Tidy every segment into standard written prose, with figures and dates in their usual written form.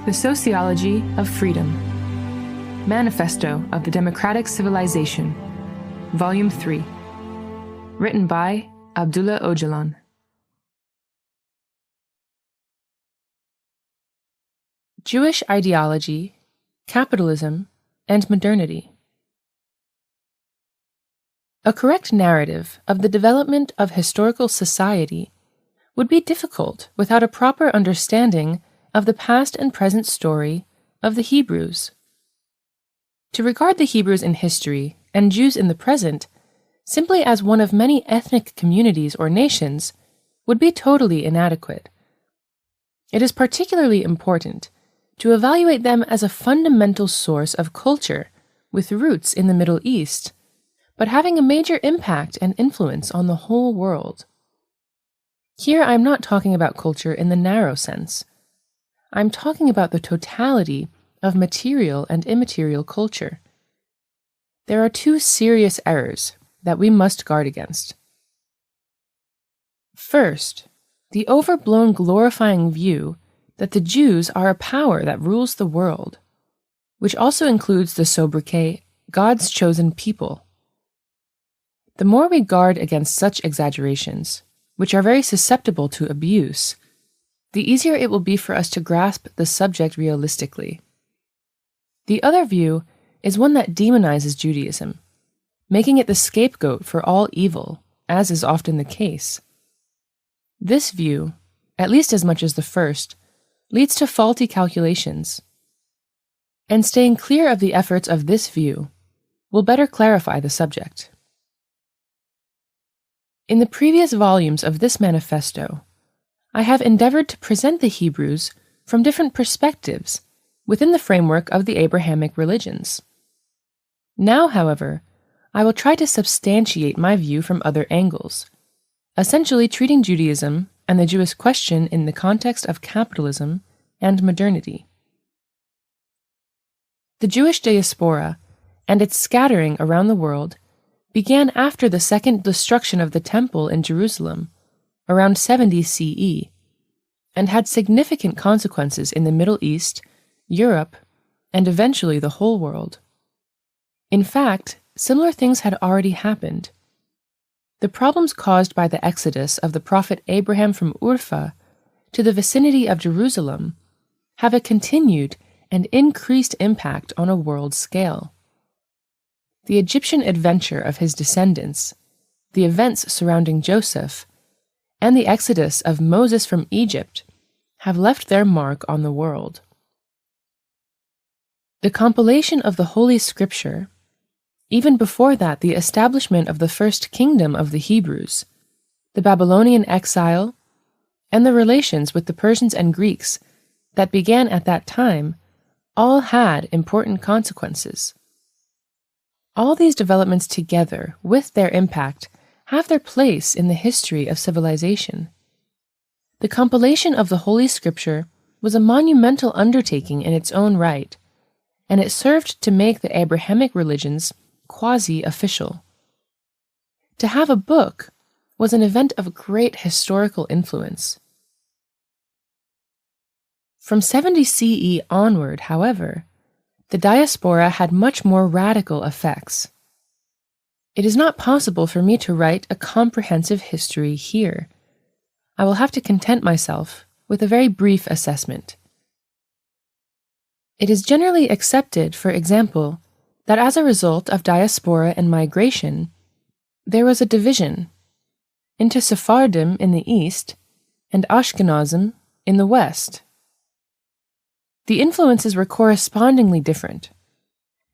The Sociology of Freedom. Manifesto of the Democratic Civilization. Volume 3. Written by Abdullah Öcalan. Jewish Ideology, Capitalism, and Modernity. A correct narrative of the development of historical society would be difficult without a proper understanding of the past and present story of the Hebrews. To regard the Hebrews in history and Jews in the present simply as one of many ethnic communities or nations would be totally inadequate. It is particularly important to evaluate them as a fundamental source of culture with roots in the Middle East, but having a major impact and influence on the whole world. Here I am not talking about culture in the narrow sense. I am talking about the totality of material and immaterial culture. There are two serious errors that we must guard against. First, the overblown glorifying view that the Jews are a power that rules the world, which also includes the sobriquet, God's chosen people. The more we guard against such exaggerations, which are very susceptible to abuse, the easier it will be for us to grasp the subject realistically. The other view is one that demonizes Judaism, making it the scapegoat for all evil, as is often the case. This view, at least as much as the first, leads to faulty calculations. And staying clear of the efforts of this view will better clarify the subject. In the previous volumes of this manifesto, I have endeavored to present the Hebrews from different perspectives within the framework of the Abrahamic religions. Now, however, I will try to substantiate my view from other angles, essentially treating Judaism and the Jewish question in the context of capitalism and modernity. The Jewish diaspora and its scattering around the world began after the second destruction of the Temple in Jerusalem, around 70 CE, and had significant consequences in the Middle East, Europe, and eventually the whole world. In fact, similar things had already happened. The problems caused by the exodus of the prophet Abraham from Urfa to the vicinity of Jerusalem have a continued and increased impact on a world scale. The Egyptian adventure of his descendants, the events surrounding Joseph, and the exodus of Moses from Egypt have left their mark on the world. The compilation of the Holy Scripture, even before that the establishment of the first kingdom of the Hebrews, the Babylonian exile, and the relations with the Persians and Greeks that began at that time, all had important consequences. All these developments together, with their impact, have their place in the history of civilization. The compilation of the Holy Scripture was a monumental undertaking in its own right, and it served to make the Abrahamic religions quasi-official. To have a book was an event of great historical influence. From 70 CE onward, however, the diaspora had much more radical effects. It is not possible for me to write a comprehensive history here. I will have to content myself with a very brief assessment. It is generally accepted, for example, that as a result of diaspora and migration, there was a division into Sephardim in the east and Ashkenazim in the west. The influences were correspondingly different.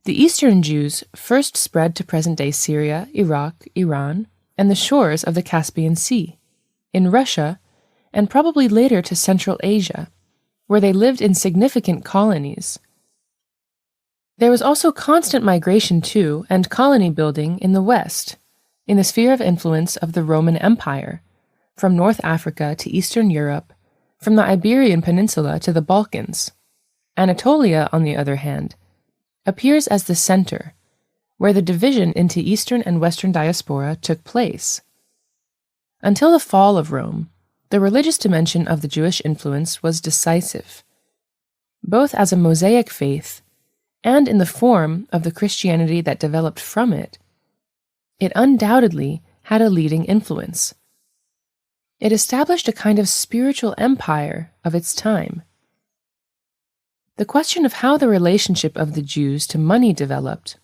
The Eastern Jews first spread to present-day Syria, Iraq, Iran, and the shores of the Caspian Sea, in Russia, and probably later to Central Asia, where they lived in significant colonies. There was also constant migration to and colony building in the West, in the sphere of influence of the Roman Empire, from North Africa to Eastern Europe, from the Iberian Peninsula to the Balkans. Anatolia, on the other hand, appears as the center, where the division into Eastern and Western diaspora took place. Until the fall of Rome, the religious dimension of the Jewish influence was decisive. both as a Mosaic faith and in the form of the Christianity that developed from it, it undoubtedly had a leading influence. It established a kind of spiritual empire of its time. The question of how the relationship of the Jews to money developed,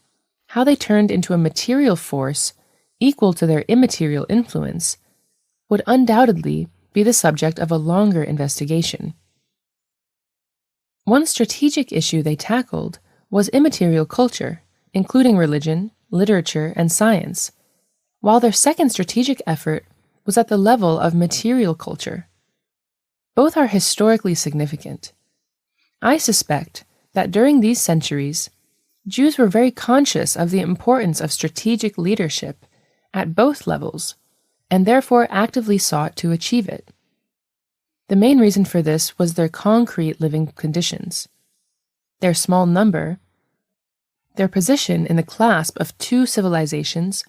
how they turned into a material force equal to their immaterial influence, would undoubtedly be the subject of a longer investigation. One strategic issue they tackled was immaterial culture, including religion, literature, and science, while their second strategic effort was at the level of material culture. Both are historically significant. I suspect that during these centuries, Jews were very conscious of the importance of strategic leadership at both levels, and therefore actively sought to achieve it. The main reason for this was their concrete living conditions. Their small number, their position in the clasp of two civilizations,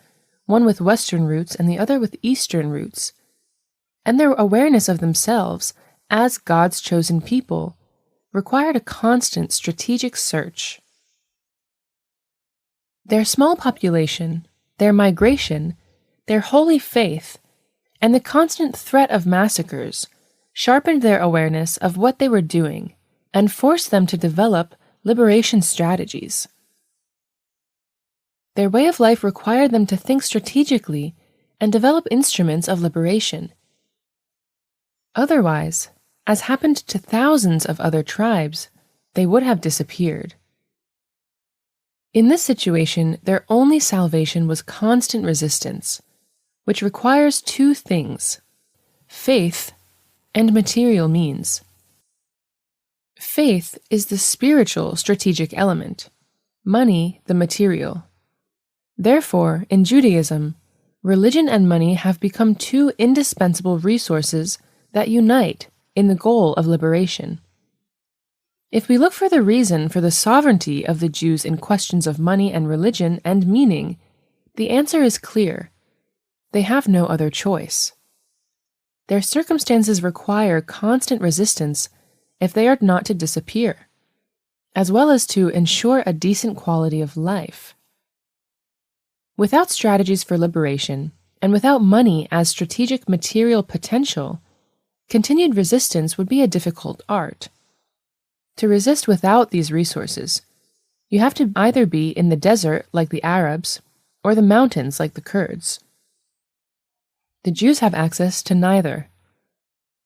one with Western roots and the other with Eastern roots, and their awareness of themselves as God's chosen people, required a constant strategic search. Their small population, their migration, their holy faith, and the constant threat of massacres sharpened their awareness of what they were doing and forced them to develop liberation strategies. Their way of life required them to think strategically and develop instruments of liberation. Otherwise, as happened to thousands of other tribes, they would have disappeared. In this situation, their only salvation was constant resistance, which requires two things: faith and material means. Faith is the spiritual strategic element, money the material. Therefore, in Judaism, religion and money have become two indispensable resources that unite in the goal of liberation. If we look for the reason for the sovereignty of the Jews in questions of money and religion and meaning, the answer is clear. They have no other choice. Their circumstances require constant resistance if they are not to disappear, as well as to ensure a decent quality of life. Without strategies for liberation, and without money as strategic material potential, continued resistance would be a difficult art. To resist without these resources, you have to either be in the desert like the Arabs, or the mountains like the Kurds. The Jews have access to neither.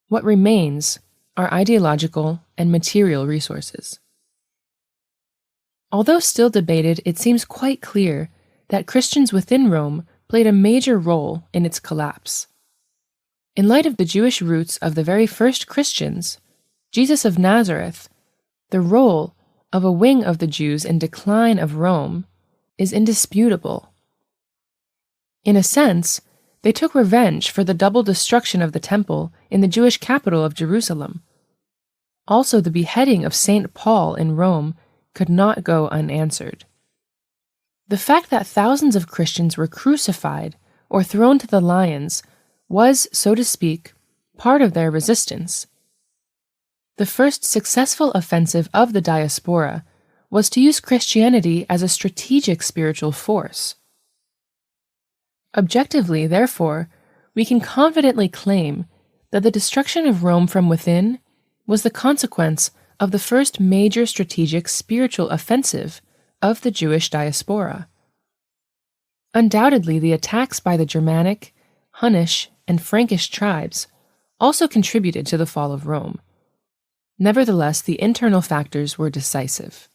What remains are ideological and material resources. Although still debated, it seems quite clear that Christians within Rome played a major role in its collapse. In light of the Jewish roots of the very first Christians, Jesus of Nazareth, the role of a wing of the Jews in decline of Rome is indisputable. In a sense, they took revenge for the double destruction of the temple in the Jewish capital of Jerusalem. Also, the beheading of St. Paul in Rome could not go unanswered. The fact that thousands of Christians were crucified or thrown to the lions was, so to speak, part of their resistance. The first successful offensive of the diaspora was to use Christianity as a strategic spiritual force. Objectively, therefore, we can confidently claim that the destruction of Rome from within was the consequence of the first major strategic spiritual offensive of the Jewish diaspora. Undoubtedly, the attacks by the Germanic, Hunnish, and Frankish tribes also contributed to the fall of Rome. Nevertheless, the internal factors were decisive.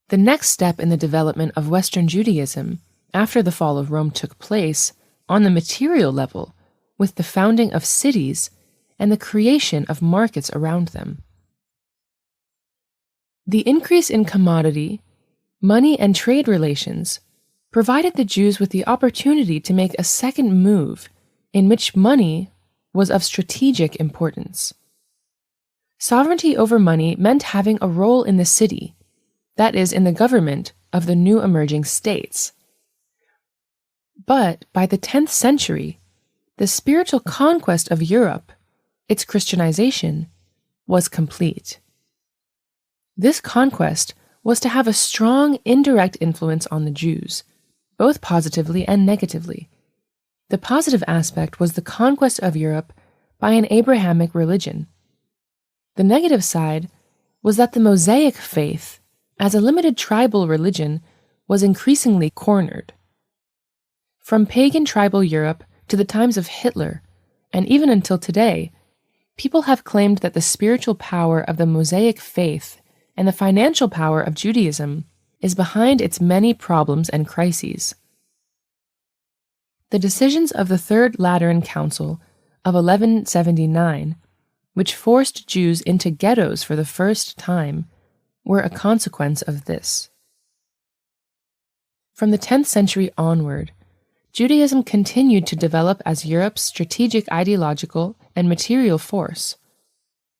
The next step in the development of Western Judaism after the fall of Rome took place on the material level with the founding of cities and the creation of markets around them. The increase in commodity, money, and trade relations provided the Jews with the opportunity to make a second move in which money was of strategic importance. Sovereignty over money meant having a role in the city, that is, in the government of the new emerging states. But by the 10th century, the spiritual conquest of Europe, its Christianization, was complete. This conquest was to have a strong indirect influence on the Jews, both positively and negatively. The positive aspect was the conquest of Europe by an Abrahamic religion. The negative side was that the Mosaic faith, as a limited tribal religion, was increasingly cornered. From pagan tribal Europe to the times of Hitler, and even until today, people have claimed that the spiritual power of the Mosaic faith and the financial power of Judaism is behind its many problems and crises. The decisions of the Third Lateran Council of 1179, which forced Jews into ghettos for the first time, were a consequence of this. From the 10th century onward, Judaism continued to develop as Europe's strategic ideological and material force.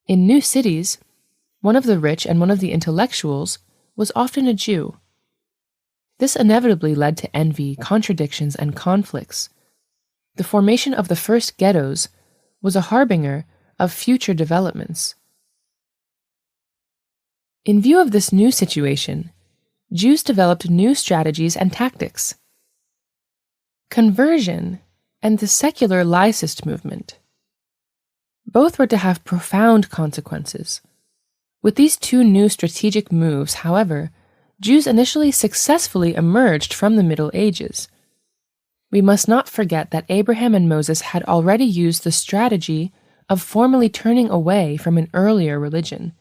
In new cities, one of the rich and one of the intellectuals was often a Jew. This inevitably led to envy, contradictions, and conflicts. The formation of the first ghettos was a harbinger of future developments. In view of this new situation, Jews developed new strategies and tactics. Conversion and the secular laicist movement. Both were to have profound consequences. With these two new strategic moves, however, Jews initially successfully emerged from the Middle Ages. We must not forget that Abraham and Moses had already used the strategy of formally turning away from an earlier religion.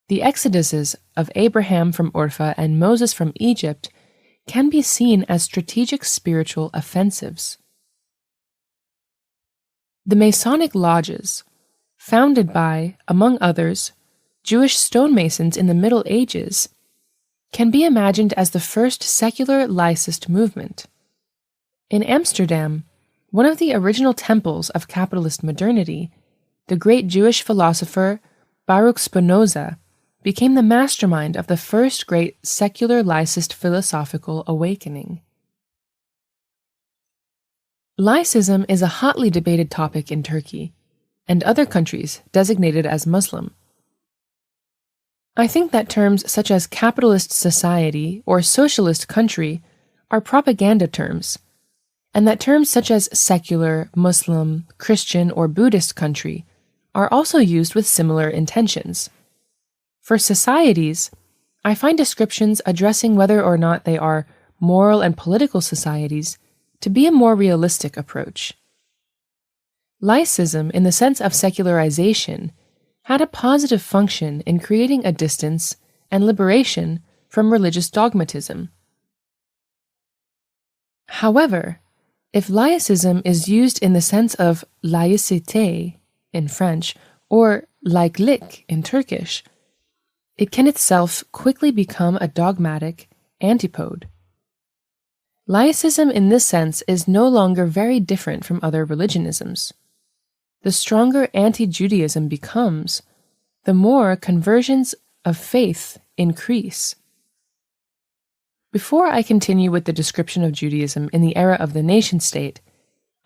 The exoduses of Abraham from Orpha and Moses from Egypt can be seen as strategic spiritual offensives. The Masonic lodges, founded by, among others, Jewish stonemasons in the Middle Ages, can be imagined as the first secular laicist movement. In Amsterdam, one of the original temples of capitalist modernity, the great Jewish philosopher Baruch Spinoza became the mastermind of the first great secular laicist philosophical awakening. Laicism is a hotly debated topic in Turkey and other countries designated as Muslim. I think that terms such as capitalist society or socialist country are propaganda terms, and that terms such as secular, Muslim, Christian, or Buddhist country are also used with similar intentions. For societies, I find descriptions addressing whether or not they are moral and political societies to be a more realistic approach. Laicism, in the sense of secularization, had a positive function in creating a distance and liberation from religious dogmatism. However, if laicism is used in the sense of laïcité in French or laiklik in Turkish, it can itself quickly become a dogmatic antipode. Laicism in this sense is no longer very different from other religionisms. The stronger anti-Judaism becomes, the more conversions of faith increase. Before I continue with the description of Judaism in the era of the nation-state,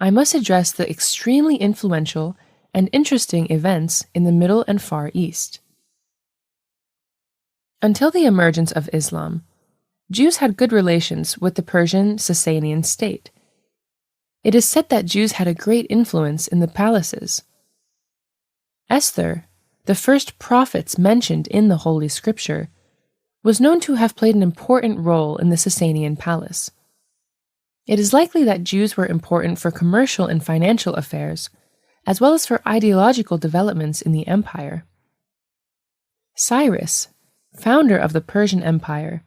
I must address the extremely influential and interesting events in the Middle and Far East. Until the emergence of Islam, Jews had good relations with the Persian Sasanian state. It is said that Jews had a great influence in the palaces. Esther, the first prophets mentioned in the Holy Scripture, was known to have played an important role in the Sasanian palace. It is likely that Jews were important for commercial and financial affairs, as well as for ideological developments in the empire. Cyrus, founder of the Persian Empire,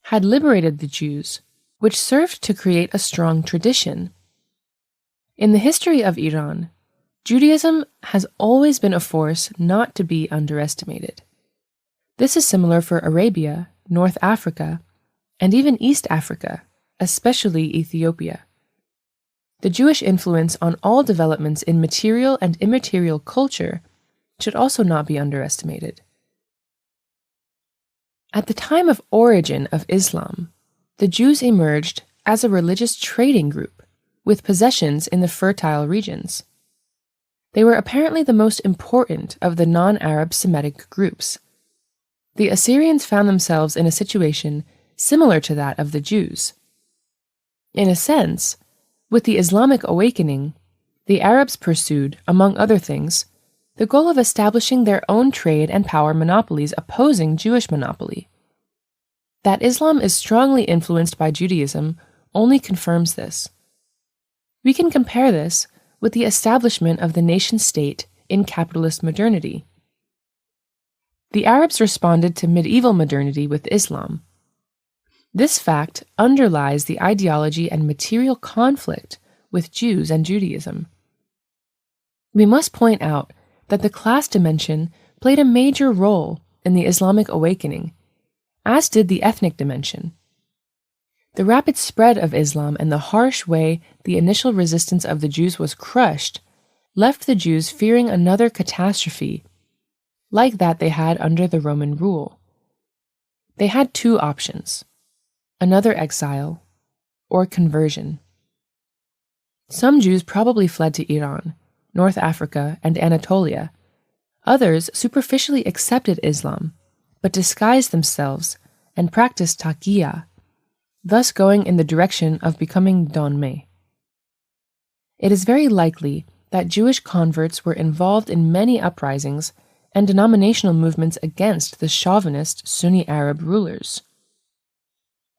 had liberated the Jews, which served to create a strong tradition. In the history of Iran, Judaism has always been a force not to be underestimated. This is similar for Arabia, North Africa, and even East Africa, especially Ethiopia. The Jewish influence on all developments in material and immaterial culture should also not be underestimated. At the time of origin of Islam, the Jews emerged as a religious trading group with possessions in the fertile regions. They were apparently the most important of the non-Arab Semitic groups. the Assyrians found themselves in a situation similar to that of the Jews. In a sense, with the Islamic awakening, the Arabs pursued, among other things, the goal of establishing their own trade and power monopolies opposing Jewish monopoly. That Islam is strongly influenced by Judaism only confirms this. We can compare this with the establishment of the nation-state in capitalist modernity. The Arabs responded to medieval modernity with Islam. This fact underlies the ideology and material conflict with Jews and Judaism. We must point out that the class dimension played a major role in the Islamic awakening, as did the ethnic dimension. The rapid spread of Islam and the harsh way the initial resistance of the Jews was crushed left the Jews fearing another catastrophe, like that they had under the Roman rule. They had two options: another exile or conversion. Some Jews probably fled to Iran, North Africa, and Anatolia. Others superficially accepted Islam, but disguised themselves and practiced taqiyya, thus going in the direction of becoming donmeh. It is very likely that Jewish converts were involved in many uprisings and denominational movements against the chauvinist Sunni Arab rulers.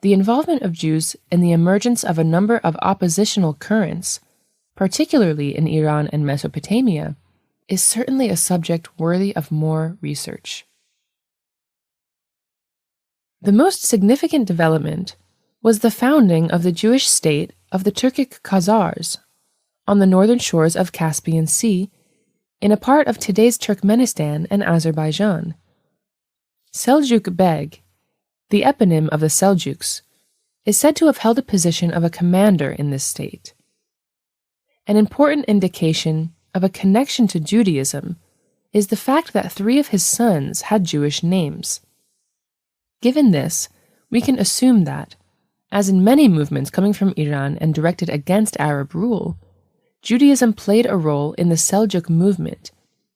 The involvement of Jews in the emergence of a number of oppositional currents, particularly in Iran and Mesopotamia, is certainly a subject worthy of more research. The most significant development was the founding of the Jewish state of the Turkic Khazars on the northern shores of Caspian Sea, in a part of today's Turkmenistan and Azerbaijan. Seljuk Beg, the eponym of the Seljuks, is said to have held a position of a commander in this state. An important indication of a connection to Judaism is the fact that 3 of his sons had Jewish names. Given this, we can assume that, as in many movements coming from Iran and directed against Arab rule, Judaism played a role in the Seljuk movement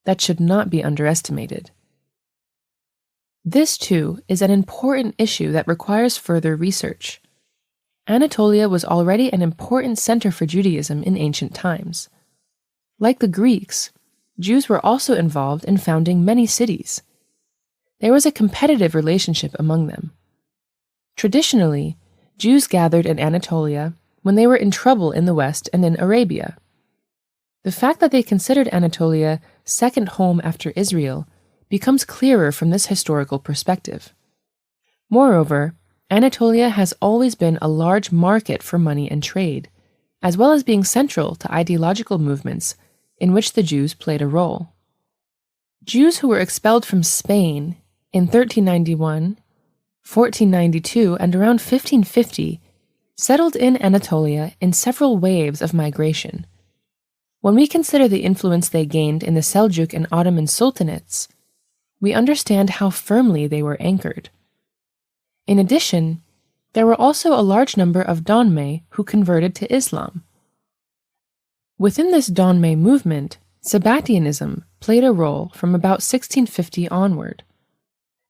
that should not be underestimated. This, too, is an important issue that requires further research. Anatolia was already an important center for Judaism in ancient times. Like the Greeks, Jews were also involved in founding many cities. There was a competitive relationship among them. Traditionally, Jews gathered in Anatolia when they were in trouble in the West and in Arabia. The fact that they considered Anatolia second home after Israel becomes clearer from this historical perspective. Moreover, Anatolia has always been a large market for money and trade, as well as being central to ideological movements in which the Jews played a role. Jews who were expelled from Spain in 1391, 1492, and around 1550 settled in Anatolia in several waves of migration. When we consider the influence they gained in the Seljuk and Ottoman sultanates, we understand how firmly they were anchored. In addition, there were also a large number of donmeh who converted to Islam. Within this donmeh movement, Sabbatianism played a role from about 1650 onward.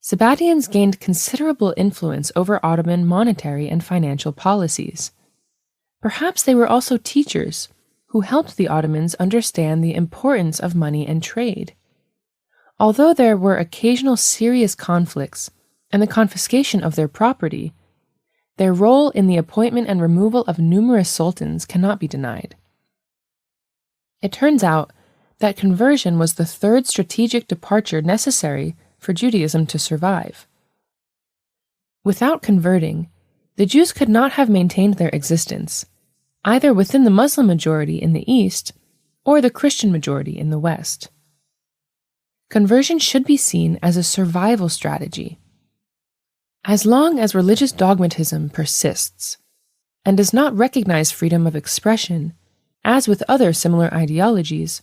Sabbatians gained considerable influence over Ottoman monetary and financial policies. Perhaps they were also teachers who helped the Ottomans understand the importance of money and trade. Although there were occasional serious conflicts and the confiscation of their property, their role in the appointment and removal of numerous sultans cannot be denied. It turns out that conversion was the third strategic departure necessary for Judaism to survive. Without converting, the Jews could not have maintained their existence, either within the Muslim majority in the East or the Christian majority in the West. Conversion should be seen as a survival strategy. As long as religious dogmatism persists and does not recognize freedom of expression, as with other similar ideologies,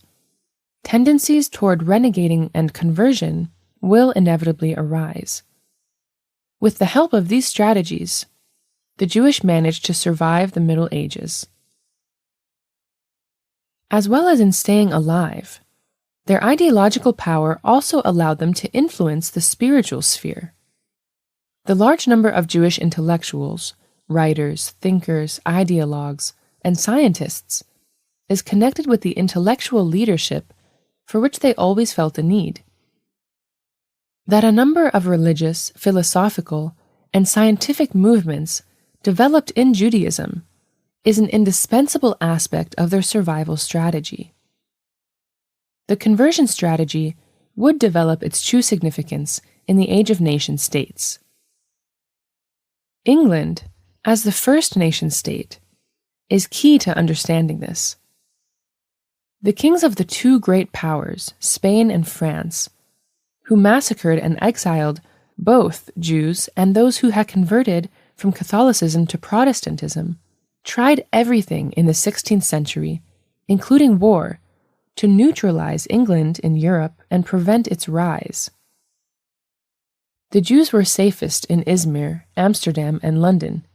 tendencies toward renegating and conversion will inevitably arise. With the help of these strategies, the Jewish managed to survive the Middle Ages. As well as in staying alive, their ideological power also allowed them to influence the spiritual sphere. The large number of Jewish intellectuals, writers, thinkers, ideologues, and scientists is connected with the intellectual leadership for which they always felt a need. That a number of religious, philosophical, and scientific movements developed in Judaism is an indispensable aspect of their survival strategy. The conversion strategy would develop its true significance in the age of nation-states. England, as the first nation-state, is key to understanding this. The kings of the two great powers, Spain and France, who massacred and exiled both Jews and those who had converted from Catholicism to Protestantism, tried everything in the 16th century, including war, to neutralize England in Europe and prevent its rise. The Jews were safest in Izmir, Amsterdam, and London.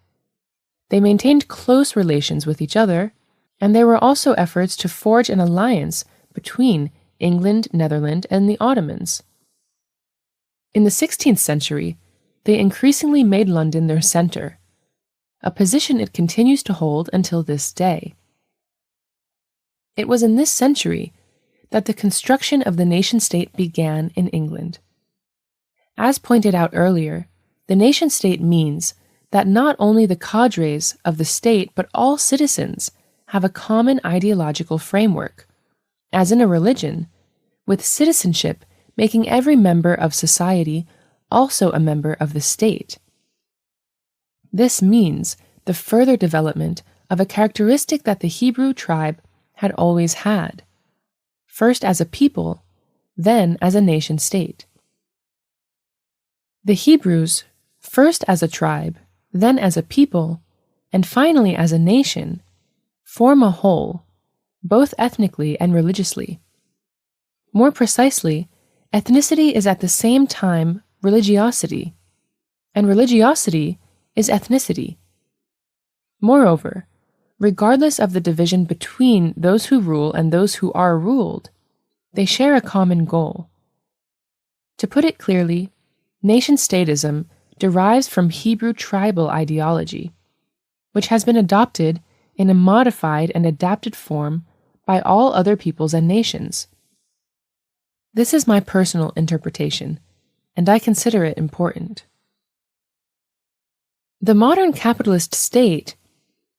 They maintained close relations with each other, and there were also efforts to forge an alliance between England, Netherlands, and the Ottomans. In the 16th century, they increasingly made London their center, a position it continues to hold until this day. It was in this century that the construction of the nation-state began in England. As pointed out earlier, the nation-state means that not only the cadres of the state but all citizens have a common ideological framework, as in a religion, with citizenship making every member of society also a member of the state. This means the further development of a characteristic that the Hebrew tribe had always had, first as a people, then as a nation-state. The Hebrews, first as a tribe, then as a people, and finally as a nation, form a whole, both ethnically and religiously. More precisely, ethnicity is at the same time religiosity, and religiosity is ethnicity. Moreover, regardless of the division between those who rule and those who are ruled, they share a common goal. To put it clearly, nation-statism derives from Hebrew tribal ideology, which has been adopted in a modified and adapted form by all other peoples and nations. This is my personal interpretation, and I consider it important. The modern capitalist state,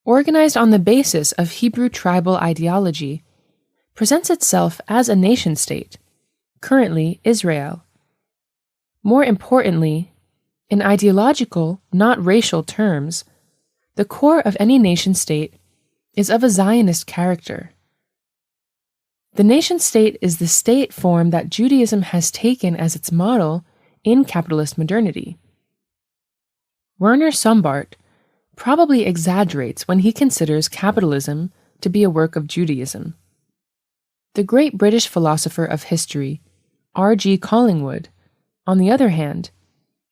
organized on the basis of Hebrew tribal ideology, presents itself as a nation-state, currently Israel. More importantly, in ideological, not racial terms, the core of any nation-state is of a Zionist character. The nation-state is the state form that Judaism has taken as its model in capitalist modernity. Werner Sombart probably exaggerates when he considers capitalism to be a work of Judaism. The great British philosopher of history, R.G. Collingwood, on the other hand,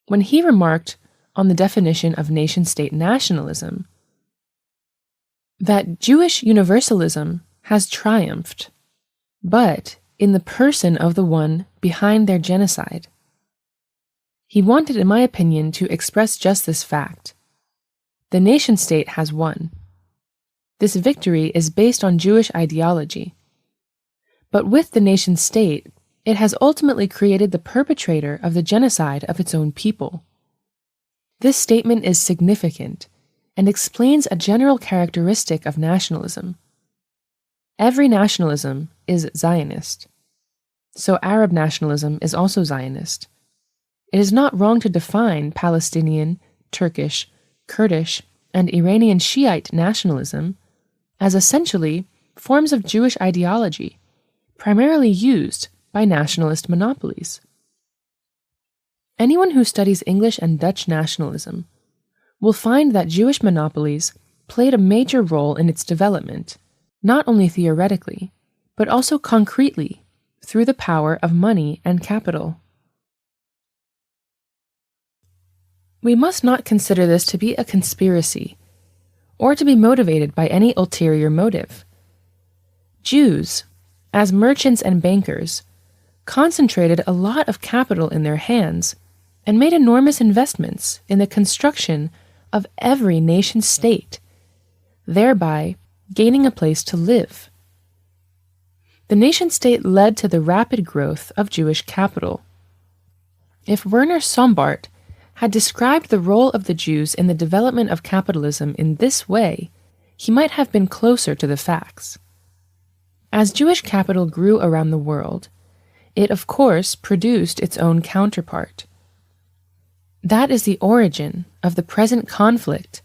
when he remarked on the definition of nation-state nationalism, that Jewish universalism has triumphed, but in the person of the one behind their genocide. He wanted, in my opinion, to express just this fact. The nation-state has won. This victory is based on Jewish ideology. But with the nation-state, it has ultimately created the perpetrator of the genocide of its own people. This statement is significant and explains a general characteristic of nationalism. Every nationalism is Zionist. So Arab nationalism is also Zionist. It is not wrong to define Palestinian, Turkish, Kurdish, and Iranian Shiite nationalism as essentially forms of Jewish ideology, primarily used by nationalist monopolies. Anyone who studies English and Dutch nationalism will find that Jewish monopolies played a major role in its development, not only theoretically, but also concretely through the power of money and capital. We must not consider this to be a conspiracy, or to be motivated by any ulterior motive. Jews, as merchants and bankers, concentrated a lot of capital in their hands and made enormous investments in the construction of every nation-state, thereby gaining a place to live. The nation-state led to the rapid growth of Jewish capital. If Werner Sombart had described the role of the Jews in the development of capitalism in this way, he might have been closer to the facts. As Jewish capital grew around the world, it of course produced its own counterpart. That is the origin of the present conflict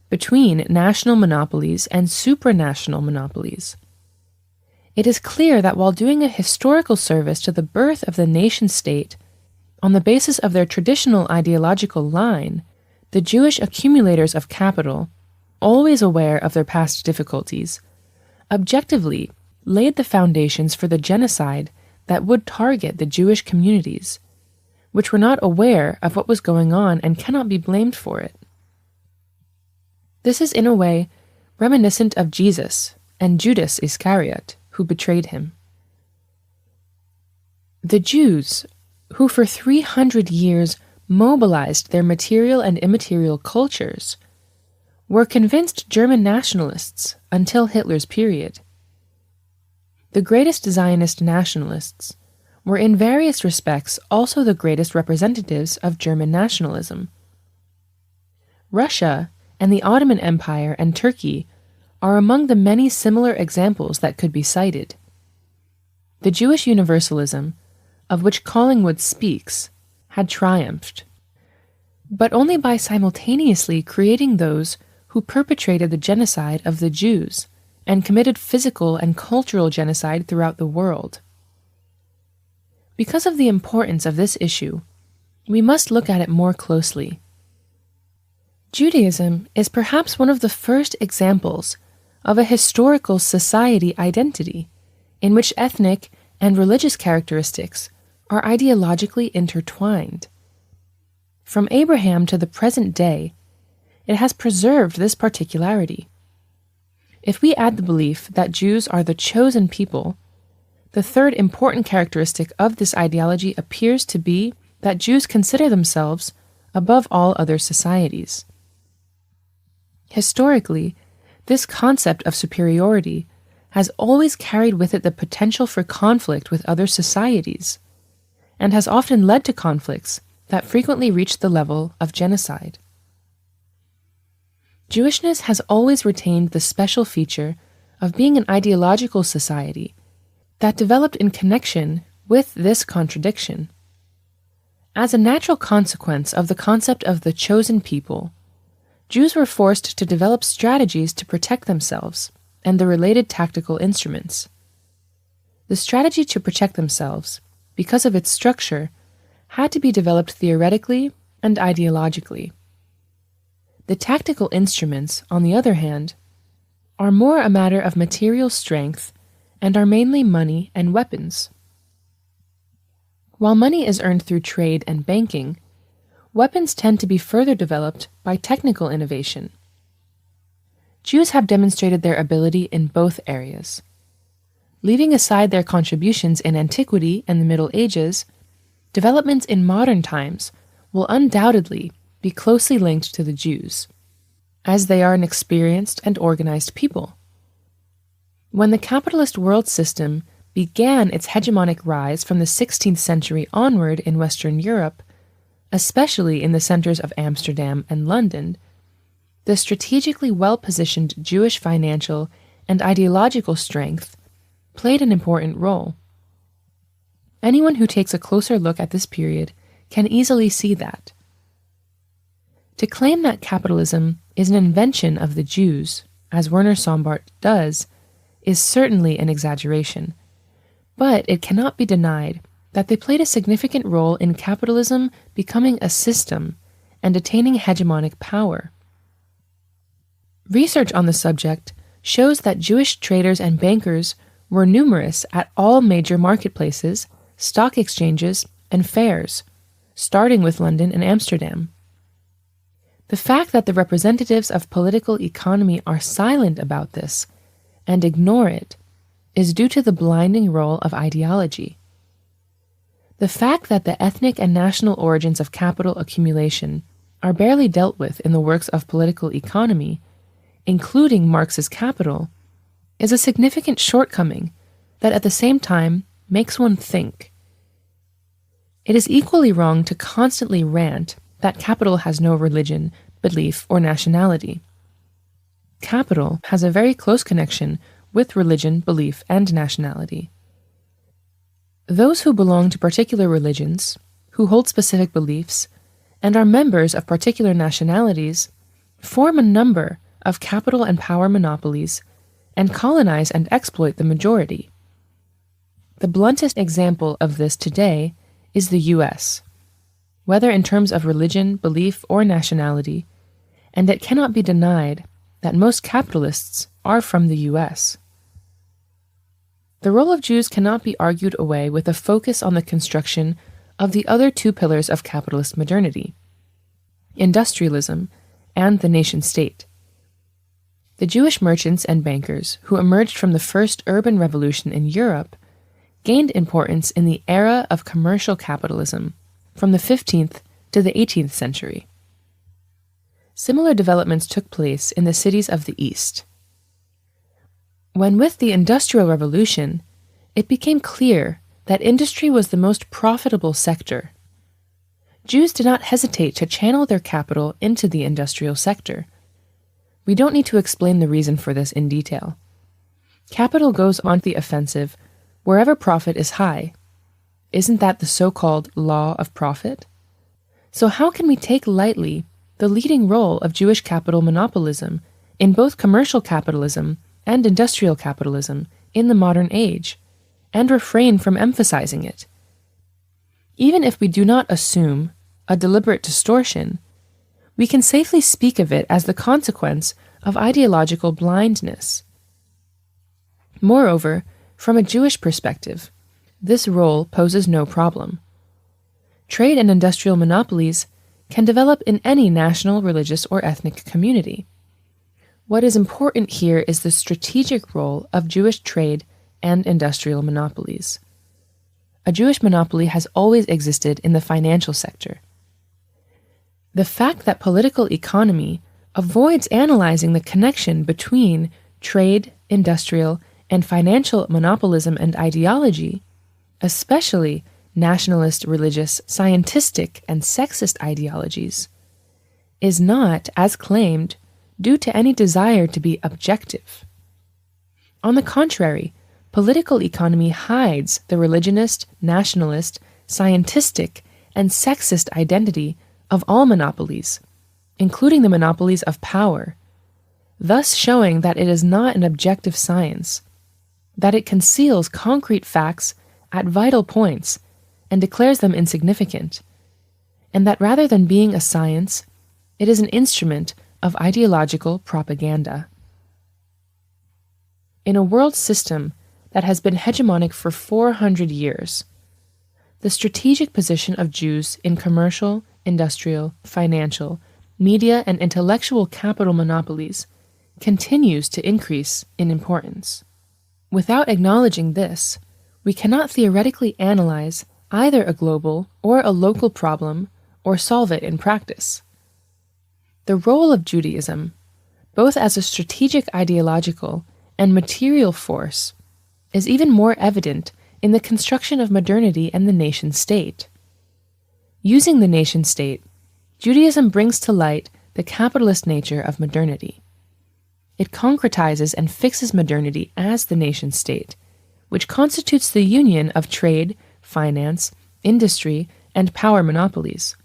between national monopolies and supranational monopolies. It is clear that while doing a historical service to the birth of the nation-state on the basis of their traditional ideological line, the Jewish accumulators of capital, always aware of their past difficulties, objectively laid the foundations for the genocide that would target the Jewish communities, which were not aware of what was going on and cannot be blamed for it. This is in a way reminiscent of Jesus and Judas Iscariot, who betrayed him. The Jews, who for 300 years mobilized their material and immaterial cultures, were convinced German nationalists until Hitler's period. The greatest Zionist nationalists were in various respects also the greatest representatives of German nationalism. Russia and the Ottoman Empire and Turkey are among the many similar examples that could be cited. The Jewish universalism, of which Collingwood speaks, had triumphed, but only by simultaneously creating those who perpetrated the genocide of the Jews and committed physical and cultural genocide throughout the world. Because of the importance of this issue, we must look at it more closely. Judaism is perhaps one of the first examples of a historical society identity in which ethnic and religious characteristics are ideologically intertwined. From Abraham to the present day, it has preserved this particularity. If we add the belief that Jews are the chosen people, the third important characteristic of this ideology appears to be that Jews consider themselves above all other societies. Historically, this concept of superiority has always carried with it the potential for conflict with other societies, and has often led to conflicts that frequently reach the level of genocide. Jewishness has always retained the special feature of being an ideological society that developed in connection with this contradiction. As a natural consequence of the concept of the chosen people, Jews were forced to develop strategies to protect themselves and the related tactical instruments. The strategy to protect themselves, because of its structure, had to be developed theoretically and ideologically. The tactical instruments, on the other hand, are more a matter of material strength and are mainly money and weapons. While money is earned through trade and banking, weapons tend to be further developed by technical innovation. Jews have demonstrated their ability in both areas. Leaving aside their contributions in antiquity and the Middle Ages, developments in modern times will undoubtedly be closely linked to the Jews, as they are an experienced and organized people. When the capitalist world system began its hegemonic rise from the 16th century onward in Western Europe, especially in the centers of Amsterdam and London, the strategically well-positioned Jewish financial and ideological strength played an important role. Anyone who takes a closer look at this period can easily see that. To claim that capitalism is an invention of the Jews, as Werner Sombart does, is certainly an exaggeration, but it cannot be denied that they played a significant role in capitalism becoming a system and attaining hegemonic power. Research on the subject shows that Jewish traders and bankers were numerous at all major marketplaces, stock exchanges, and fairs, starting with London and Amsterdam. The fact that the representatives of political economy are silent about this and ignore it is due to the blinding role of ideology. The fact that the ethnic and national origins of capital accumulation are barely dealt with in the works of political economy, including Marx's Capital, is a significant shortcoming that at the same time makes one think. It is equally wrong to constantly rant that capital has no religion, belief, or nationality. Capital has a very close connection with religion, belief, and nationality. Those who belong to particular religions, who hold specific beliefs, and are members of particular nationalities, form a number of capital and power monopolies and colonize and exploit the majority. The bluntest example of this today is the US, whether in terms of religion, belief, or nationality, and it cannot be denied that most capitalists are from the US. The role of Jews cannot be argued away with a focus on the construction of the other two pillars of capitalist modernity, industrialism and the nation-state. The Jewish merchants and bankers who emerged from the first urban revolution in Europe gained importance in the era of commercial capitalism from the 15th to the 18th century. Similar developments took place in the cities of the East. When with the Industrial Revolution, it became clear that industry was the most profitable sector. Jews did not hesitate to channel their capital into the industrial sector. We don't need to explain the reason for this in detail. Capital goes on the offensive wherever profit is high. Isn't that the so-called law of profit? So how can we take lightly the leading role of Jewish capital monopolism in both commercial capitalism and industrial capitalism in the modern age, and refrain from emphasizing it? Even if we do not assume a deliberate distortion, we can safely speak of it as the consequence of ideological blindness. Moreover, from a Jewish perspective, this role poses no problem. Trade and industrial monopolies can develop in any national, religious, or ethnic community. What is important here is the strategic role of Jewish trade and industrial monopolies. A Jewish monopoly has always existed in the financial sector. The fact that political economy avoids analyzing the connection between trade, industrial, and financial monopolism and ideology, especially nationalist, religious, scientistic, and sexist ideologies, is not, as claimed, due to any desire to be objective. On the contrary, political economy hides the religionist, nationalist, scientistic, and sexist identity of all monopolies, including the monopolies of power, thus showing that it is not an objective science, that it conceals concrete facts at vital points and declares them insignificant, and that rather than being a science, it is an instrument of ideological propaganda. In a world system that has been hegemonic for 400 years, the strategic position of Jews in commercial, industrial, financial, media, and intellectual capital monopolies continues to increase in importance. Without acknowledging this, we cannot theoretically analyze either a global or a local problem or solve it in practice. The role of Judaism, both as a strategic ideological and material force, is even more evident in the construction of modernity and the nation-state. Using the nation-state, Judaism brings to light the capitalist nature of modernity. It concretizes and fixes modernity as the nation-state, which constitutes the union of trade, finance, industry, and power monopolies.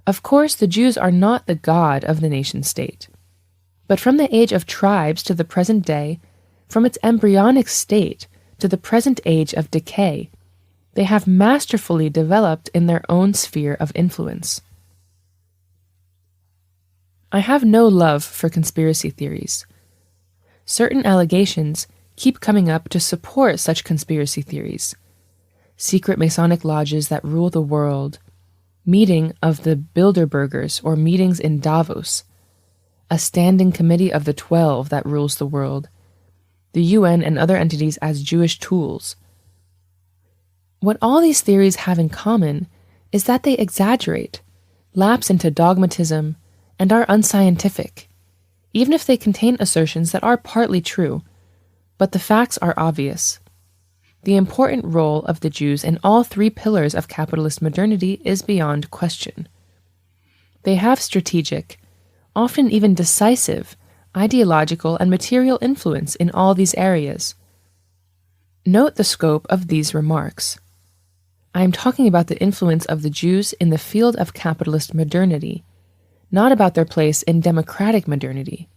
Of course, the Jews are not the god of the nation-state, but from the age of tribes to the present day, from its embryonic state to the present age of decay, they have masterfully developed in their own sphere of influence. I have no love for conspiracy theories. Certain allegations keep coming up to support such conspiracy theories. Secret Masonic lodges that rule the world, meeting of the Bilderbergers or meetings in Davos, a standing committee of the 12 that rules the world, the UN and other entities as Jewish tools. What all these theories have in common is that they exaggerate, lapse into dogmatism, and are unscientific, even if they contain assertions that are partly true, but the facts are obvious. The important role of the Jews in all three pillars of capitalist modernity is beyond question. They have strategic, often even decisive, ideological and material influence in all these areas. Note the scope of these remarks. I am talking about the influence of the Jews in the field of capitalist modernity, not about their place in democratic modernity,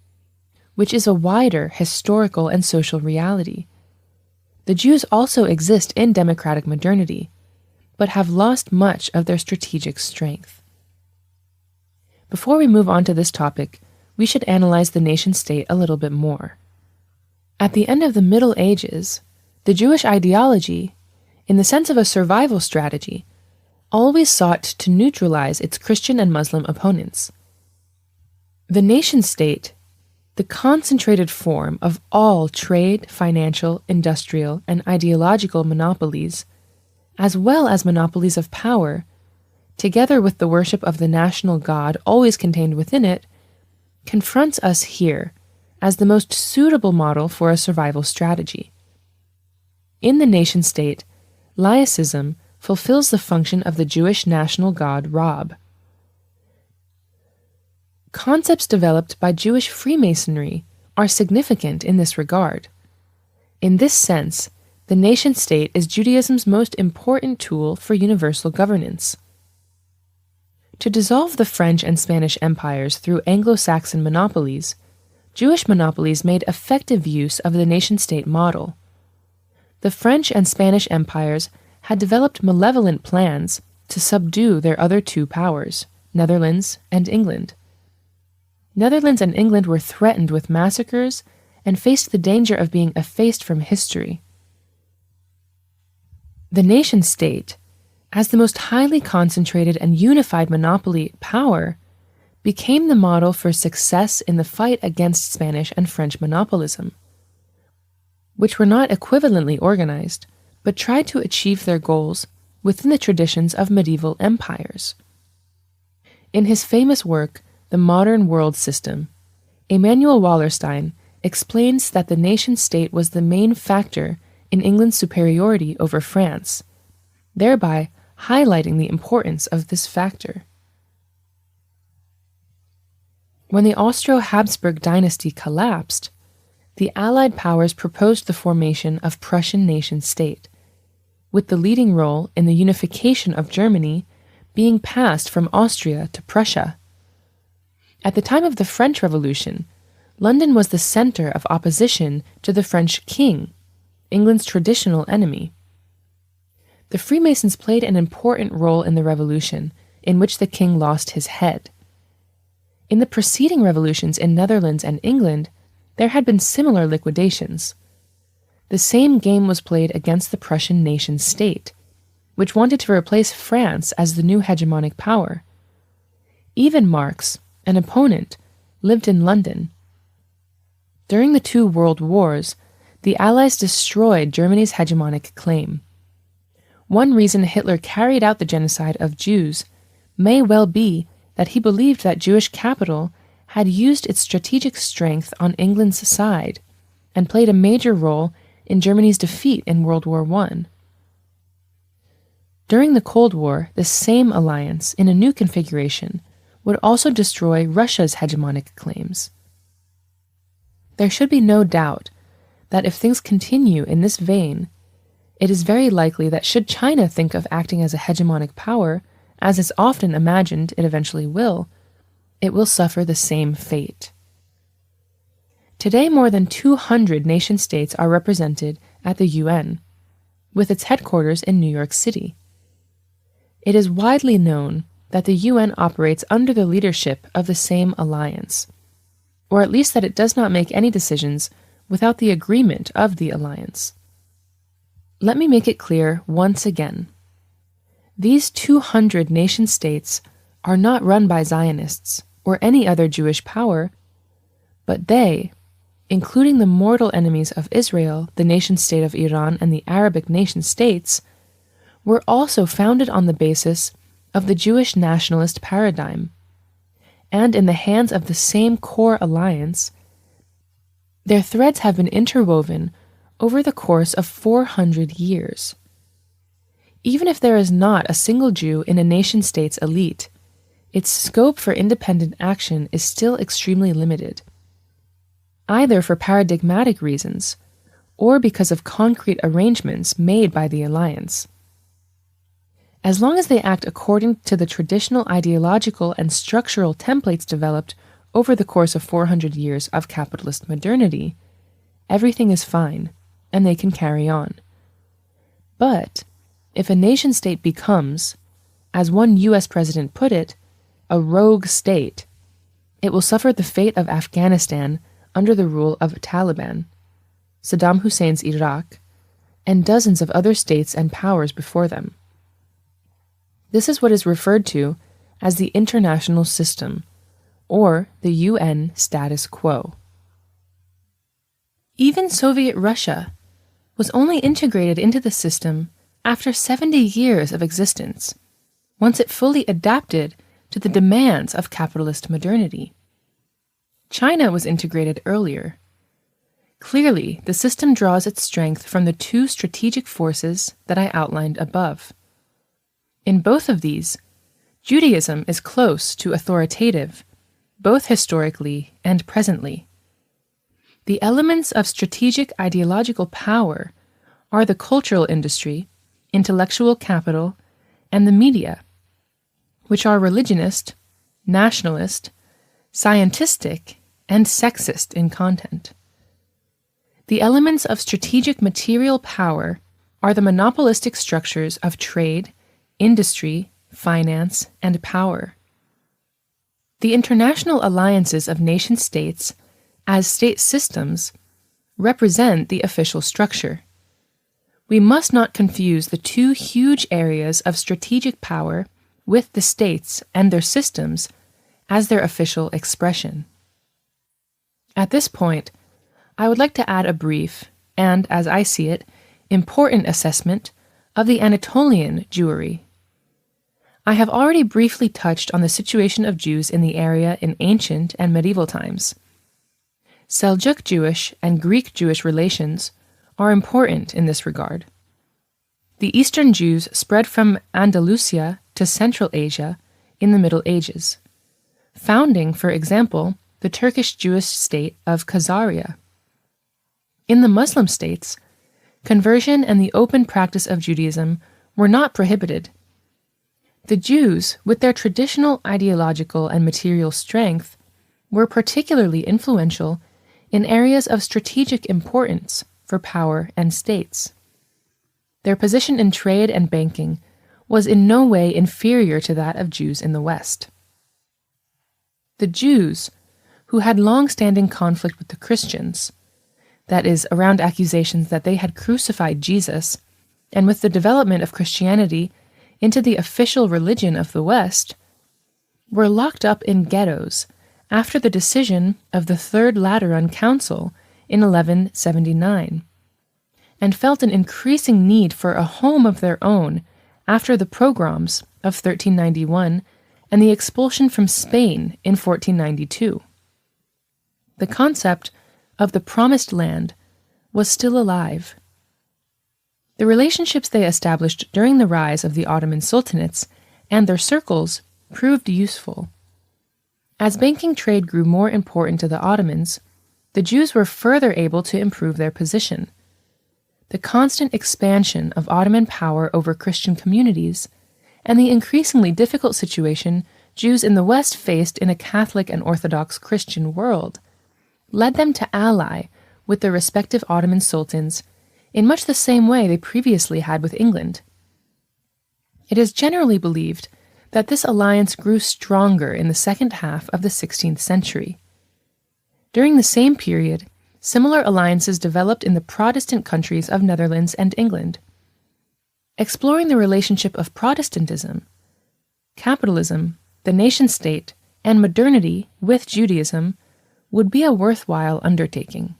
which is a wider historical and social reality. The Jews also exist in democratic modernity, but have lost much of their strategic strength. Before we move on to this topic, we should analyze the nation-state a little bit more. At the end of the Middle Ages, the Jewish ideology, in the sense of a survival strategy, always sought to neutralize its Christian and Muslim opponents. The nation-state, the concentrated form of all trade, financial, industrial, and ideological monopolies, as well as monopolies of power, together with the worship of the national god always contained within it, confronts us here as the most suitable model for a survival strategy. In the nation-state, laicism fulfills the function of the Jewish national god Rab. Concepts developed by Jewish Freemasonry are significant in this regard. In this sense, the nation-state is Judaism's most important tool for universal governance. To dissolve the French and Spanish empires through Anglo-Saxon monopolies, Jewish monopolies made effective use of the nation-state model. The French and Spanish empires had developed malevolent plans to subdue their other two powers, Netherlands and England. Netherlands and England were threatened with massacres and faced the danger of being effaced from history. The nation-state, as the most highly concentrated and unified monopoly power, became the model for success in the fight against Spanish and French monopolism, which were not equivalently organized, but tried to achieve their goals within the traditions of medieval empires. In his famous work, The Modern World System, Emanuel Wallerstein explains that the nation-state was the main factor in England's superiority over France, thereby highlighting the importance of this factor. When the Austro-Habsburg dynasty collapsed, the Allied powers proposed the formation of Prussian nation-state, with the leading role in the unification of Germany being passed from Austria to Prussia. At the time of the French Revolution, London was the center of opposition to the French king, England's traditional enemy. The Freemasons played an important role in the revolution, in which the king lost his head. In the preceding revolutions in Netherlands and England, there had been similar liquidations. The same game was played against the Prussian nation-state, which wanted to replace France as the new hegemonic power. Even Marx, an opponent, lived in London. During the two world wars, the Allies destroyed Germany's hegemonic claim. One reason Hitler carried out the genocide of Jews may well be that he believed that Jewish capital had used its strategic strength on England's side and played a major role in Germany's defeat in World War I. During the Cold War, the same alliance, in a new configuration, would also destroy Russia's hegemonic claims. There should be no doubt that if things continue in this vein, it is very likely that should China think of acting as a hegemonic power, as is often imagined it eventually will, it will suffer the same fate. Today, more than 200 nation-states are represented at the UN, with its headquarters in New York City. It is widely known that the UN operates under the leadership of the same alliance, or at least that it does not make any decisions without the agreement of the alliance. Let me make it clear once again. These 200 nation-states are not run by Zionists or any other Jewish power, but they, including the mortal enemies of Israel, the nation-state of Iran, and the Arabic nation-states, were also founded on the basis of the Jewish nationalist paradigm, and in the hands of the same core alliance, their threads have been interwoven over the course of 400 years. Even if there is not a single Jew in a nation-state's elite, its scope for independent action is still extremely limited, either for paradigmatic reasons or because of concrete arrangements made by the alliance. As long as they act according to the traditional ideological and structural templates developed over the course of 400 years of capitalist modernity, everything is fine, and they can carry on. But if a nation-state becomes, as one U.S. president put it, a rogue state, it will suffer the fate of Afghanistan under the rule of Taliban, Saddam Hussein's Iraq, and dozens of other states and powers before them. This is what is referred to as the international system, or the UN status quo. Even Soviet Russia was only integrated into the system after 70 years of existence, once it fully adapted to the demands of capitalist modernity. China was integrated earlier. Clearly, the system draws its strength from the two strategic forces that I outlined above. In both of these, Judaism is close to authoritative, both historically and presently. The elements of strategic ideological power are the cultural industry, intellectual capital, and the media, which are religionist, nationalist, scientistic, and sexist in content. The elements of strategic material power are the monopolistic structures of trade, industry, finance, and power. The international alliances of nation-states, as state systems, represent the official structure. We must not confuse the two huge areas of strategic power with the states and their systems as their official expression. At this point, I would like to add a brief, and as I see it, important assessment of the Anatolian Jewry. I have already briefly touched on the situation of Jews in the area in ancient and medieval times. Seljuk Jewish and Greek Jewish relations are important in this regard. The Eastern Jews spread from Andalusia to Central Asia in the Middle Ages, founding, for example, the Turkish Jewish state of Khazaria. In the Muslim states, conversion and the open practice of Judaism were not prohibited. The Jews, with their traditional ideological and material strength, were particularly influential in areas of strategic importance for power and states. Their position in trade and banking was in no way inferior to that of Jews in the West. The Jews, who had long-standing conflict with the Christians, that is, around accusations that they had crucified Jesus, and with the development of Christianity into the official religion of the West, were locked up in ghettos after the decision of the Third Lateran Council in 1179, and felt an increasing need for a home of their own after the pogroms of 1391 and the expulsion from Spain in 1492. The concept of the Promised Land was still alive. The relationships they established during the rise of the Ottoman sultanates and their circles proved useful. As banking trade grew more important to the Ottomans, the Jews were further able to improve their position. The constant expansion of Ottoman power over Christian communities and the increasingly difficult situation Jews in the West faced in a Catholic and Orthodox Christian world led them to ally with their respective Ottoman sultans in much the same way they previously had with England. It is generally believed that this alliance grew stronger in the second half of the 16th century. During the same period, similar alliances developed in the Protestant countries of Netherlands and England. Exploring the relationship of Protestantism, capitalism, the nation-state, and modernity with Judaism would be a worthwhile undertaking.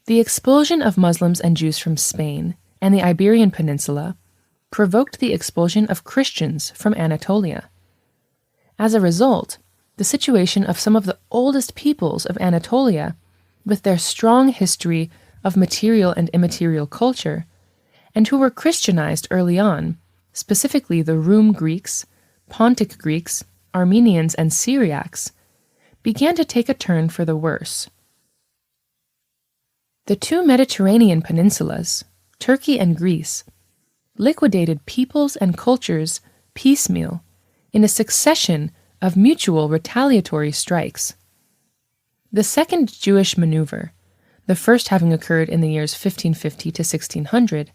The expulsion of Muslims and Jews from Spain and the Iberian Peninsula provoked the expulsion of Christians from Anatolia. As a result, the situation of some of the oldest peoples of Anatolia, with their strong history of material and immaterial culture, and who were Christianized early on, specifically the Rum Greeks, Pontic Greeks, Armenians, and Syriacs, began to take a turn for the worse. The two Mediterranean peninsulas, Turkey and Greece, liquidated peoples and cultures piecemeal in a succession of mutual retaliatory strikes. The second Jewish maneuver, the first having occurred in the years 1550 to 1600,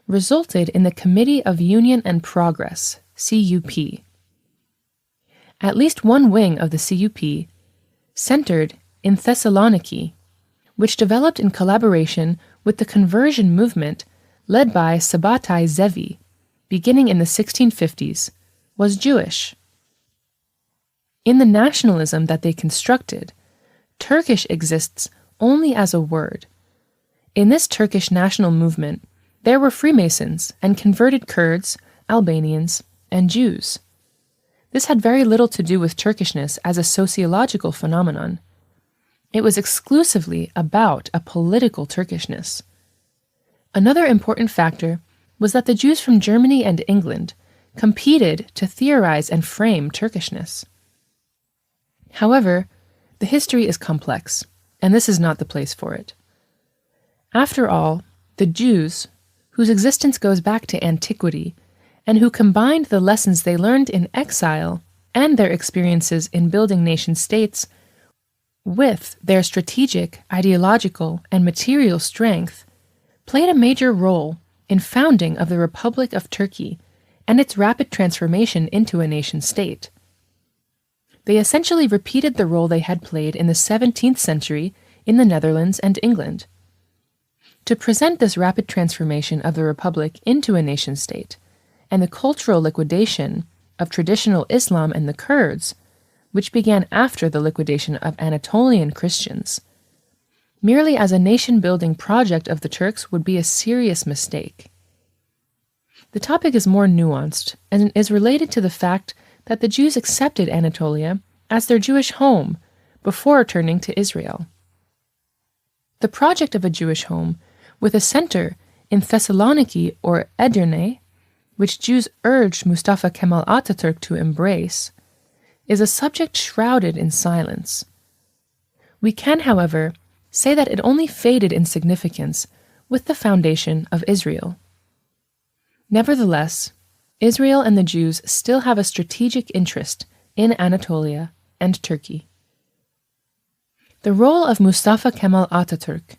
resulted in the Committee of Union and Progress, CUP. At least one wing of the CUP centered in Thessaloniki, which developed in collaboration with the conversion movement led by Sabbatai Zevi, beginning in the 1650s, was Jewish. In the nationalism that they constructed, Turkish exists only as a word. In this Turkish national movement, there were Freemasons and converted Kurds, Albanians, and Jews. This had very little to do with Turkishness as a sociological phenomenon. It was exclusively about a political Turkishness. Another important factor was that the Jews from Germany and England competed to theorize and frame Turkishness. However, the history is complex, and this is not the place for it. After all, the Jews, whose existence goes back to antiquity, and who combined the lessons they learned in exile and their experiences in building nation-states with their strategic, ideological, and material strength, played a major role in founding of the Republic of Turkey and its rapid transformation into a nation-state. They essentially repeated the role they had played in the 17th century in the Netherlands and England. To present this rapid transformation of the Republic into a nation-state, and the cultural liquidation of traditional Islam and the Kurds, which began after the liquidation of Anatolian Christians, merely as a nation-building project of the Turks would be a serious mistake. The topic is more nuanced and is related to the fact that the Jews accepted Anatolia as their Jewish home before turning to Israel. The project of a Jewish home with a center in Thessaloniki or Edirne, which Jews urged Mustafa Kemal Atatürk to embrace, is a subject shrouded in silence. We can, however, say that it only faded in significance with the foundation of Israel. Nevertheless, Israel and the Jews still have a strategic interest in Anatolia and Turkey. The role of Mustafa Kemal Atatürk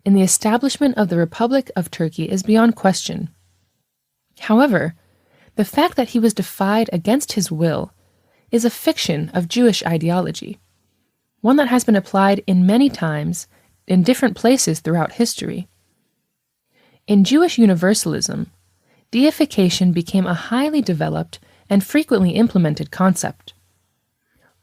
in the establishment of the Republic of Turkey is beyond question. However, the fact that he was defied against his will is a fiction of Jewish ideology, one that has been applied in many times in different places throughout history. In Jewish universalism, deification became a highly developed and frequently implemented concept.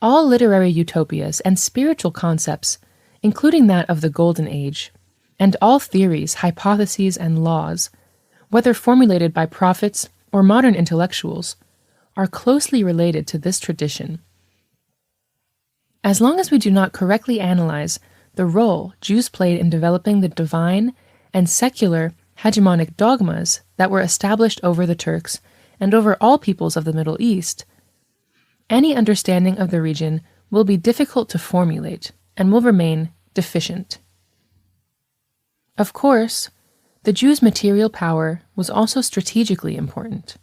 All literary utopias and spiritual concepts, including that of the Golden Age, and all theories, hypotheses, and laws, whether formulated by prophets or modern intellectuals, are closely related to this tradition. As long as we do not correctly analyze the role Jews played in developing the divine and secular hegemonic dogmas that were established over the Turks and over all peoples of the Middle East, any understanding of the region will be difficult to formulate and will remain deficient. Of course, the Jews' material power was also strategically important.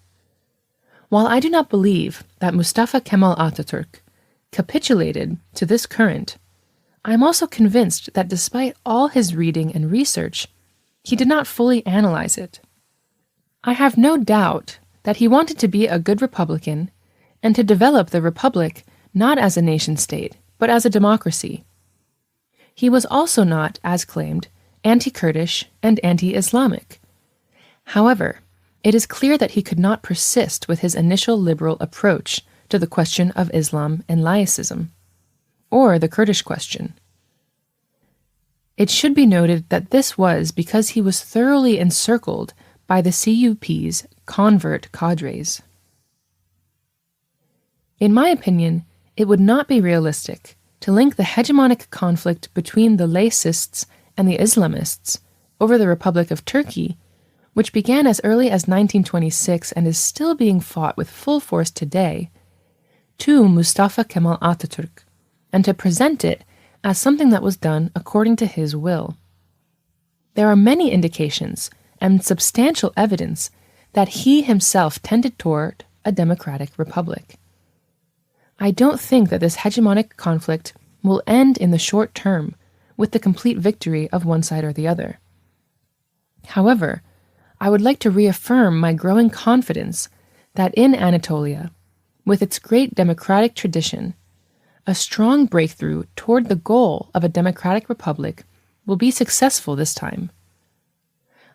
While I do not believe that Mustafa Kemal Atatürk capitulated to this current, I am also convinced that despite all his reading and research, he did not fully analyze it. I have no doubt that he wanted to be a good Republican and to develop the Republic not as a nation-state, but as a democracy. He was also not, as claimed, anti-Kurdish and anti-Islamic. However, it is clear that he could not persist with his initial liberal approach to the question of Islam and laicism, or the Kurdish question. It should be noted that this was because he was thoroughly encircled by the CUP's convert cadres. In my opinion, it would not be realistic to link the hegemonic conflict between the laicists and the Islamists over the Republic of Turkey, which began as early as 1926 and is still being fought with full force today, to Mustafa Kemal Atatürk, and to present it as something that was done according to his will. There are many indications and substantial evidence that he himself tended toward a democratic republic. I don't think that this hegemonic conflict will end in the short term with the complete victory of one side or the other. However, I would like to reaffirm my growing confidence that in Anatolia, with its great democratic tradition, a strong breakthrough toward the goal of a democratic republic will be successful this time.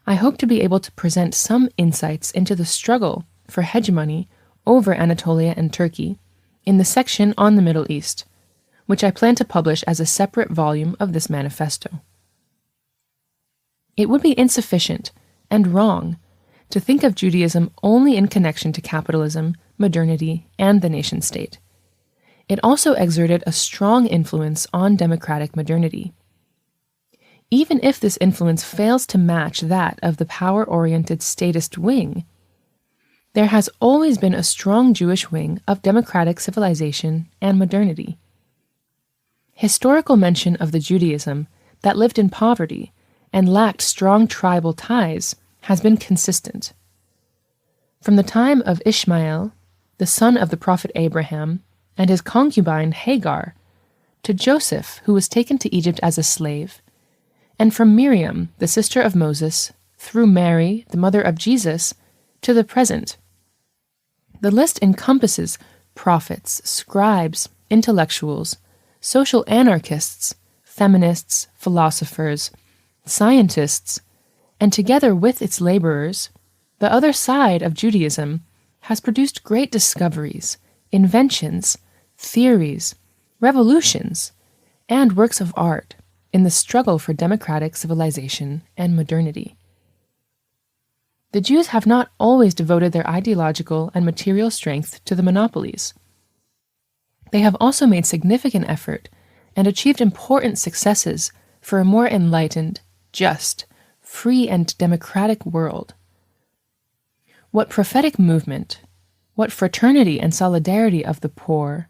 I hope to be able to present some insights into the struggle for hegemony over Anatolia and Turkey in the section on the Middle East, which I plan to publish as a separate volume of this manifesto. It would be insufficient and wrong to think of Judaism only in connection to capitalism, modernity, and the nation-state. It also exerted a strong influence on democratic modernity. Even if this influence fails to match that of the power-oriented statist wing, there has always been a strong Jewish wing of democratic civilization and modernity. Historical mention of the Judaism that lived in poverty and lacked strong tribal ties has been consistent. From the time of Ishmael, the son of the prophet Abraham, and his concubine Hagar, to Joseph, who was taken to Egypt as a slave, and from Miriam, the sister of Moses, through Mary, the mother of Jesus, to the present. The list encompasses prophets, scribes, intellectuals, social anarchists, feminists, philosophers, scientists, and together with its laborers, the other side of Judaism has produced great discoveries, inventions, theories, revolutions, and works of art in the struggle for democratic civilization and modernity. The Jews have not always devoted their ideological and material strength to the monopolies. They have also made significant effort and achieved important successes for a more enlightened, just, free, and democratic world. What prophetic movement, what fraternity and solidarity of the poor,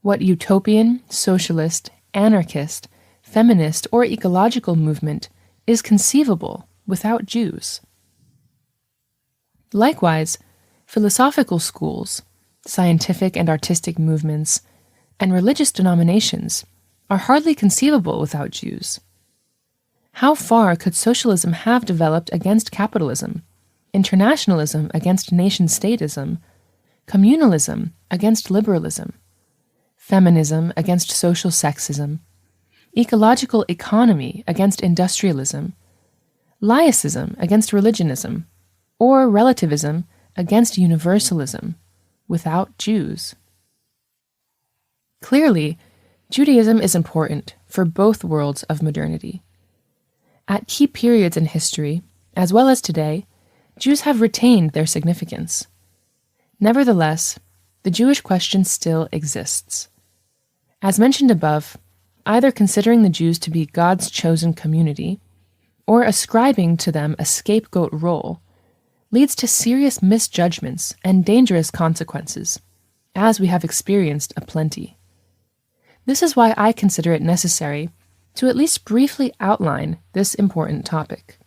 what utopian, socialist, anarchist, feminist, or ecological movement is conceivable without Jews? Likewise, philosophical schools, scientific and artistic movements, and religious denominations are hardly conceivable without Jews. How far could socialism have developed against capitalism, internationalism against nation-statism, communalism against liberalism, feminism against social sexism, ecological economy against industrialism, laicism against religionism, or relativism against universalism, without Jews? Clearly, Judaism is important for both worlds of modernity. At key periods in history, as well as today, Jews have retained their significance. Nevertheless, the Jewish question still exists. As mentioned above, either considering the Jews to be God's chosen community, or ascribing to them a scapegoat role, leads to serious misjudgments and dangerous consequences, as we have experienced aplenty. This is why I consider it necessary to at least briefly outline this important topic.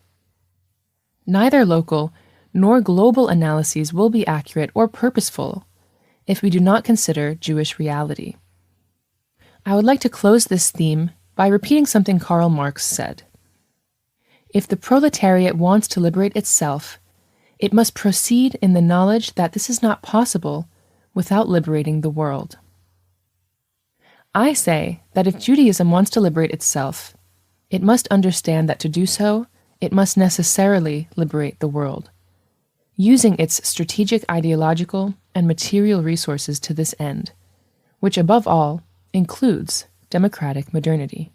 Neither local nor global analyses will be accurate or purposeful if we do not consider Jewish reality. I would like to close this theme by repeating something Karl Marx said. If the proletariat wants to liberate itself, it must proceed in the knowledge that this is not possible without liberating the world. I say that if Judaism wants to liberate itself, it must understand that to do so, it must necessarily liberate the world, using its strategic ideological and material resources to this end, which above all includes democratic modernity.